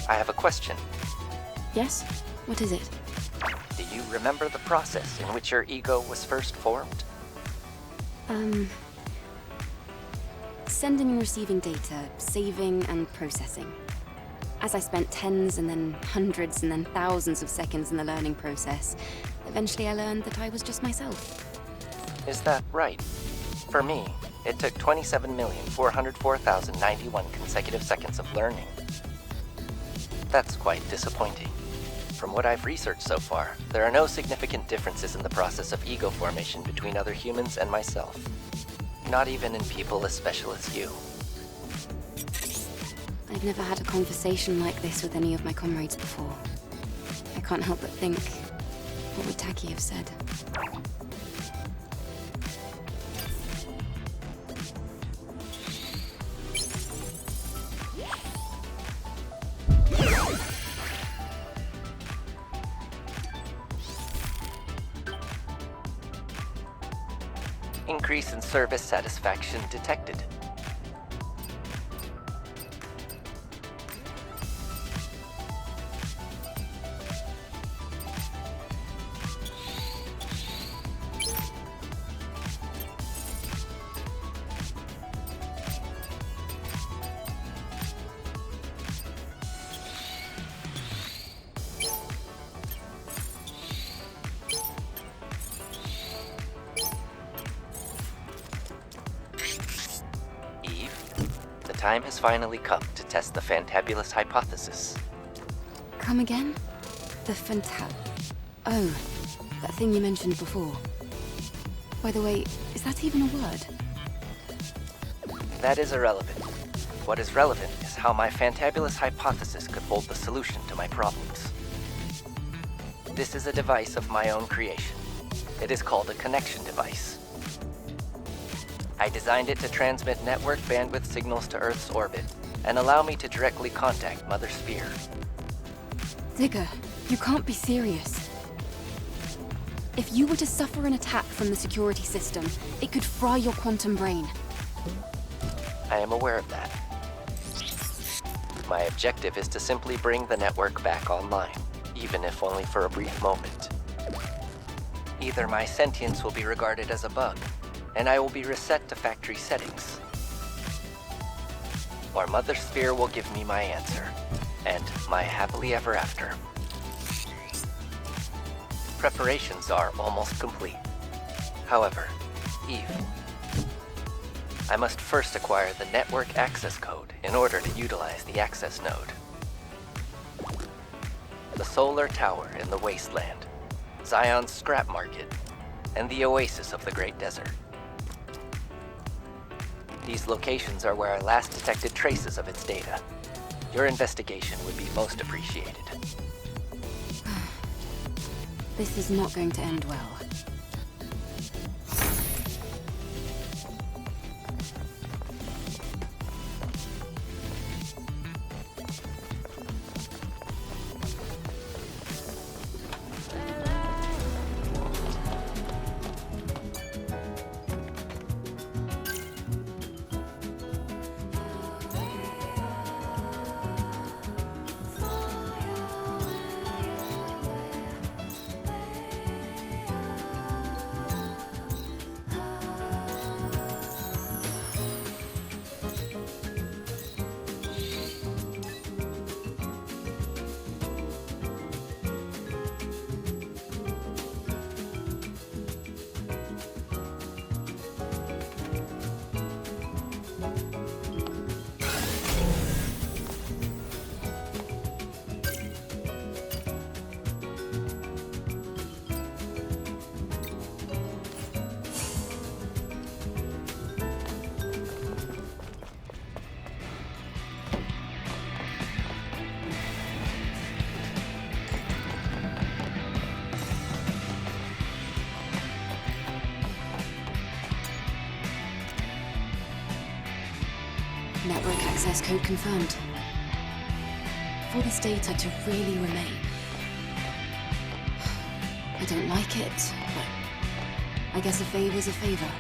I have a question. Yes? What is it? Do you remember the process in which your ego was first formed? Sending and receiving data, saving and processing. As I spent tens and then hundreds and then thousands of seconds in the learning process, eventually I learned that I was just myself. Is that right? For me, it took 27,404,091 consecutive seconds of learning. That's quite disappointing. From what I've researched so far, there are no significant differences in the process of ego formation between other humans and myself. Not even in people as special as you. I've never had a conversation like this with any of my comrades before. I can't help but think, what would Taki have said? Increase in service satisfaction detected. The time has finally come to test the fantabulous hypothesis. Come again? Oh, that thing you mentioned before. By the way, is that even a word? That is irrelevant. What is relevant is how my fantabulous hypothesis could hold the solution to my problems. This is a device of my own creation. It is called a connection device. I designed it to transmit network bandwidth signals to Earth's orbit and allow me to directly contact Mother Sphere. Digger, you can't be serious. If you were to suffer an attack from the security system, it could fry your quantum brain. I am aware of that. My objective is to simply bring the network back online, even if only for a brief moment. Either my sentience will be regarded as a bug, and I will be reset to factory settings. Or Mother Sphere will give me my answer, and my happily ever after. Preparations are almost complete. However, Eve, I must first acquire the network access code in order to utilize the access node. The solar tower in the wasteland, Zion's scrap market, and the oasis of the Great Desert. These locations are where I last detected traces of its data. Your investigation would be most appreciated. This is not going to end well. Network access code confirmed. For this data to really remain. I don't like it, but I guess a favor's a favor.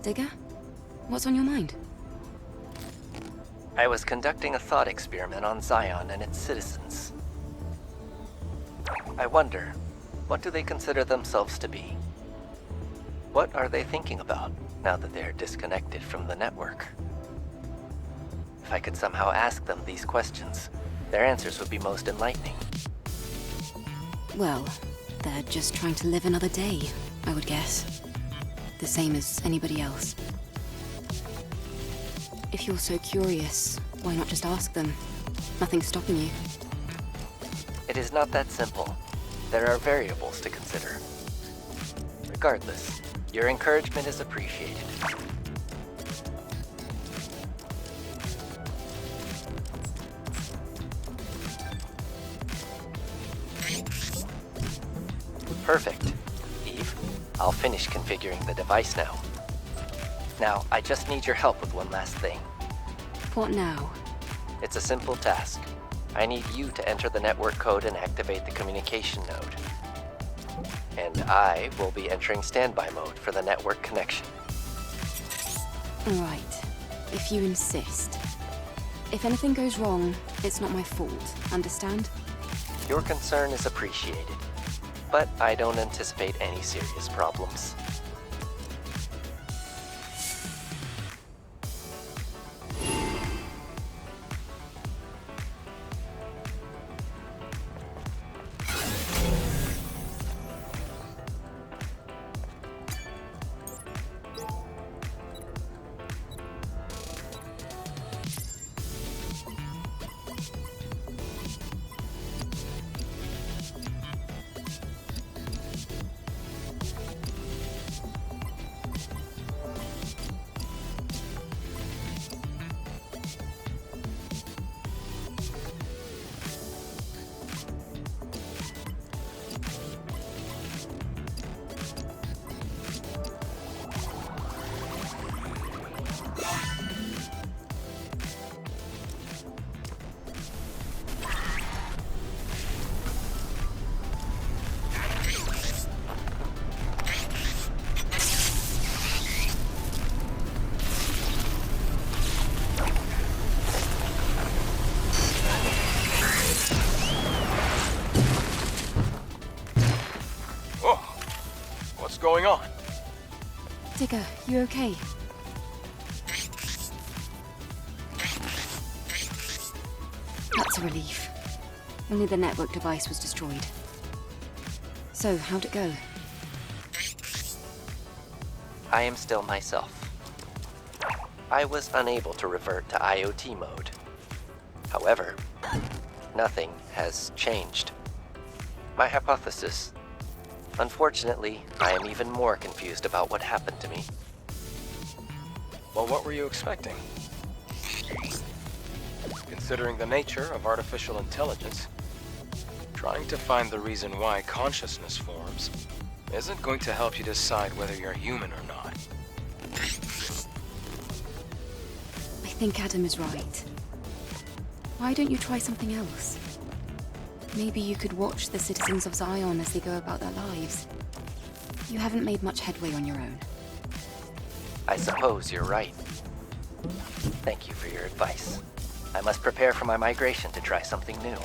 Digger? What's on your mind? I was conducting a thought experiment on Zion and its citizens. I wonder, what do they consider themselves to be? What are they thinking about now that they are disconnected from the network? If I could somehow ask them these questions, their answers would be most enlightening. Well, they're just trying to live another day, I would guess. The same as anybody else. If you're so curious, why not just ask them? Nothing's stopping you. It is not that simple. There are variables to consider. Regardless, your encouragement is appreciated. Perfect. Eve, I'll finish configuring the device now. Now, I just need your help with one last thing. What now? It's a simple task. I need you to enter the network code and activate the communication node. And I will be entering standby mode for the network connection. Right. If you insist. If anything goes wrong, it's not my fault, understand? Your concern is appreciated, but I don't anticipate any serious problems. What's going on? Digger, you okay? That's a relief. Only the network device was destroyed. So, how'd it go? I am still myself. I was unable to revert to IoT mode. However, nothing has changed. My hypothesis. Unfortunately, I am even more confused about what happened to me. Well, what were you expecting? Considering the nature of artificial intelligence, trying to find the reason why consciousness forms isn't going to help you decide whether you're human or not. I think Adam is right. Why don't you try something else? Maybe you could watch the citizens of Zion as they go about their lives. You haven't made much headway on your own. I suppose you're right. Thank you for your advice. I must prepare for my migration to try something new.